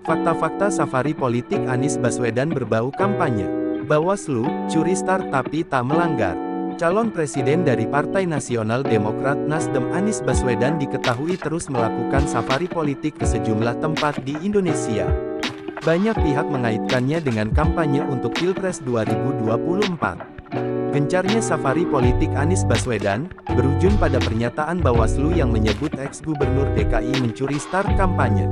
Fakta-fakta safari politik Anies Baswedan berbau kampanye. Bawaslu, curi start tapi tak melanggar. Calon presiden dari Partai Nasional Demokrat Nasdem Anies Baswedan diketahui terus melakukan safari politik ke sejumlah tempat di Indonesia. Banyak pihak mengaitkannya dengan kampanye untuk Pilpres 2024. Gencarnya safari politik Anies Baswedan, berujung pada pernyataan Bawaslu yang menyebut ex-gubernur DKI mencuri start kampanye.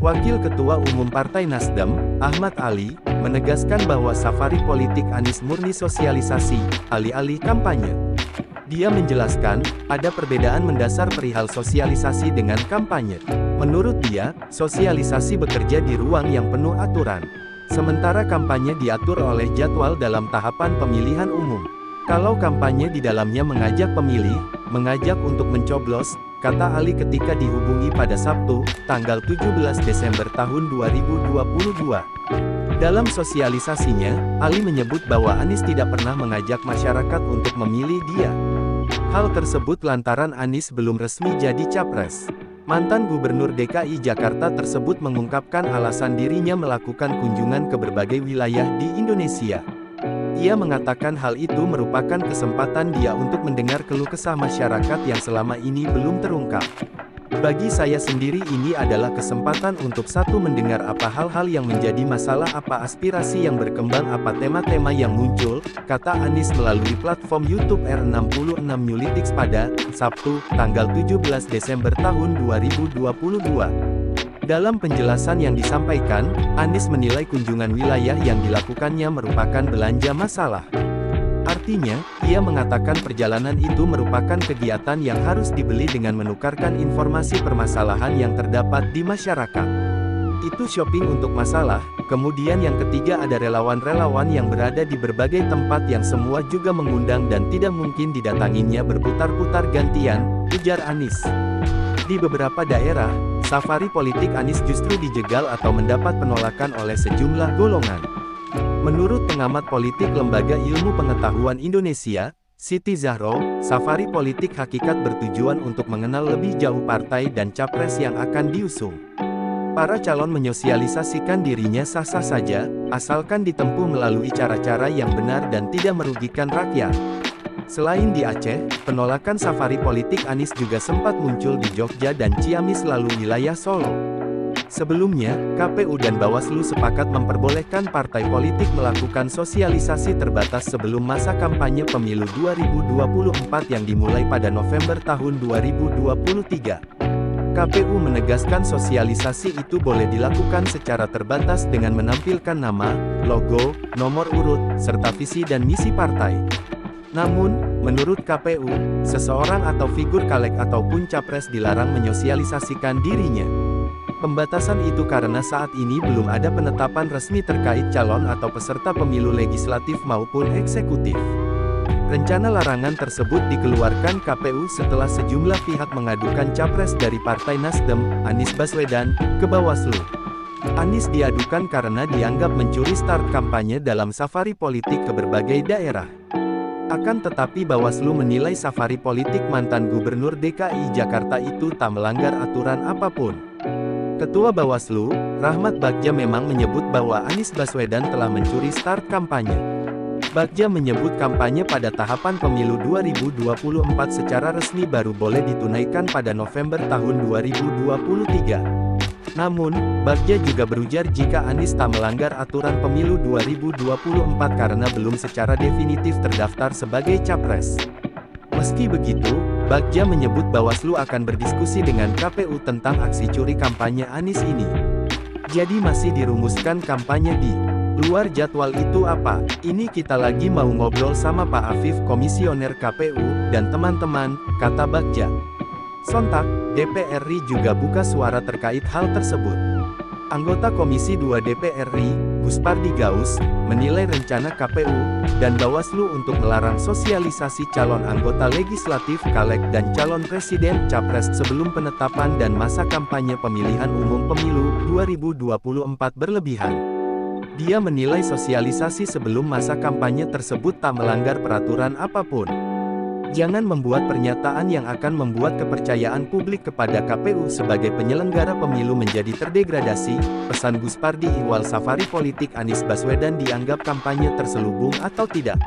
Wakil Ketua Umum Partai Nasdem, Ahmad Ali, menegaskan bahwa safari politik Anies murni sosialisasi, alih-alih kampanye. Dia menjelaskan, ada perbedaan mendasar perihal sosialisasi dengan kampanye. Menurut dia, sosialisasi bekerja di ruang yang penuh aturan. Sementara kampanye diatur oleh jadwal dalam tahapan pemilihan umum. Kalau kampanye di dalamnya mengajak pemilih, mengajak untuk mencoblos, kata Ali ketika dihubungi pada Sabtu, tanggal 17 Desember tahun 2022. Dalam sosialisasinya, Ali menyebut bahwa Anies tidak pernah mengajak masyarakat untuk memilih dia. Hal tersebut lantaran Anies belum resmi jadi capres. Mantan Gubernur DKI Jakarta tersebut mengungkapkan alasan dirinya melakukan kunjungan ke berbagai wilayah di Indonesia. Ia mengatakan hal itu merupakan kesempatan dia untuk mendengar keluh kesah masyarakat yang selama ini belum terungkap. Bagi saya sendiri ini adalah kesempatan untuk mendengar apa hal-hal yang menjadi masalah, apa aspirasi yang berkembang, apa tema-tema yang muncul, kata Anies melalui platform YouTube R66 Newlytics pada Sabtu, tanggal 17 Desember tahun 2022. Dalam penjelasan yang disampaikan, Anies menilai kunjungan wilayah yang dilakukannya merupakan belanja masalah. Artinya, ia mengatakan perjalanan itu merupakan kegiatan yang harus dibeli dengan menukarkan informasi permasalahan yang terdapat di masyarakat. Itu shopping untuk masalah. Kemudian yang ketiga ada relawan-relawan yang berada di berbagai tempat yang semua juga mengundang dan tidak mungkin didatanginya berputar-putar gantian, ujar Anies. Di beberapa daerah, safari politik Anies justru dijegal atau mendapat penolakan oleh sejumlah golongan. Menurut pengamat politik Lembaga Ilmu Pengetahuan Indonesia, Siti Zahro, safari politik hakikat bertujuan untuk mengenal lebih jauh partai dan capres yang akan diusung. Para calon menyosialisasikan dirinya sah-sah saja, asalkan ditempuh melalui cara-cara yang benar dan tidak merugikan rakyat. Selain di Aceh, penolakan safari politik Anies juga sempat muncul di Jogja dan Ciamis lalu wilayah Solo. Sebelumnya, KPU dan Bawaslu sepakat memperbolehkan partai politik melakukan sosialisasi terbatas sebelum masa kampanye pemilu 2024 yang dimulai pada November tahun 2023. KPU menegaskan sosialisasi itu boleh dilakukan secara terbatas dengan menampilkan nama, logo, nomor urut, serta visi dan misi partai. Namun, menurut KPU, seseorang atau figur caleg ataupun capres dilarang menyosialisasikan dirinya. Pembatasan itu karena saat ini belum ada penetapan resmi terkait calon atau peserta pemilu legislatif maupun eksekutif. Rencana larangan tersebut dikeluarkan KPU setelah sejumlah pihak mengadukan capres dari Partai Nasdem, Anies Baswedan, ke Bawaslu. Anies diadukan karena dianggap mencuri start kampanye dalam safari politik ke berbagai daerah. Akan tetapi Bawaslu menilai safari politik mantan Gubernur DKI Jakarta itu tak melanggar aturan apapun. Ketua Bawaslu, Rahmat Bagja memang menyebut bahwa Anies Baswedan telah mencuri start kampanye. Bagja menyebut kampanye pada tahapan pemilu 2024 secara resmi baru boleh ditunaikan pada November tahun 2023. Namun, Bagja juga berujar jika Anies tak melanggar aturan pemilu 2024 karena belum secara definitif terdaftar sebagai capres. Meski begitu, Bagja menyebut Bawaslu akan berdiskusi dengan KPU tentang aksi curi kampanye Anies ini. Jadi masih dirumuskan kampanye di luar jadwal itu apa? Ini kita lagi mau ngobrol sama Pak Afif, komisioner KPU, dan teman-teman, kata Bagja. Sontak, DPR RI juga buka suara terkait hal tersebut. Anggota Komisi 2 DPR RI, Guspardi Gaus, menilai rencana KPU dan Bawaslu untuk melarang sosialisasi calon anggota legislatif, caleg dan calon presiden capres sebelum penetapan dan masa kampanye pemilihan umum pemilu 2024 berlebihan. Dia menilai sosialisasi sebelum masa kampanye tersebut tak melanggar peraturan apapun. Jangan membuat pernyataan yang akan membuat kepercayaan publik kepada KPU sebagai penyelenggara pemilu menjadi terdegradasi, pesan Gus Pardi ihwal safari politik Anies Baswedan dianggap kampanye terselubung atau tidak.